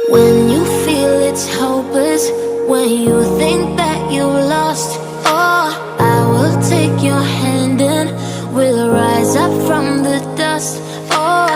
When you feel it's hopeless, when you think that you lost, oh, I will take your hand and we'll rise up from the dust. Oh,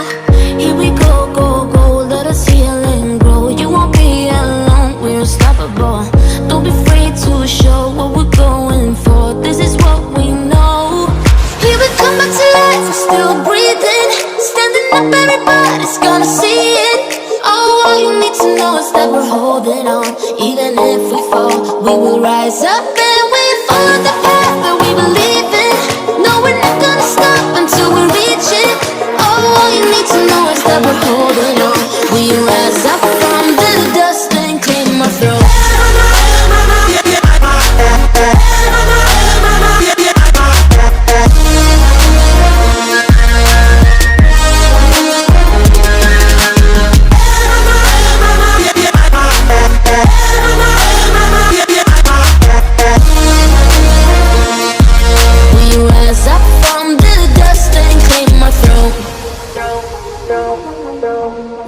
here we go, go, go, let us heal and grow. You won't be alone, we're unstoppable. Don't be afraid to show what we're going for. This is what we know. Here we come back to life, we're still breathing. Standing up, everybody's gonna see it. Oh, all you need to know is that we're holding on. Even if we fall, we will rise up and we follow the path that we believe in. No, we're not gonna stop until we reach it. Oh, all you need to know is that we're holding on. We rise up from the dust and claim our throne.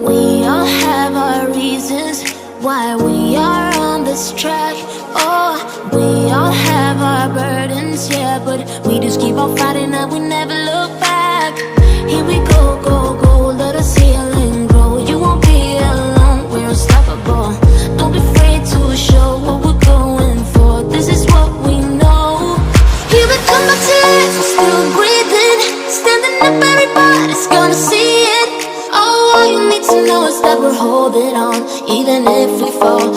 We all have our reasons why we are on this track. Oh, we all have our burdens, yeah, but we just keep on fighting and we never look back. Here we go, go, go, let us heal and grow. You won't be alone, we're unstoppable. Don't be afraid to show what we're going for. This is what we know. Here we come back to life, we're still breathing. Standing up, everybody's gonna see it. All you need to know is that we're holding on, even if we fall.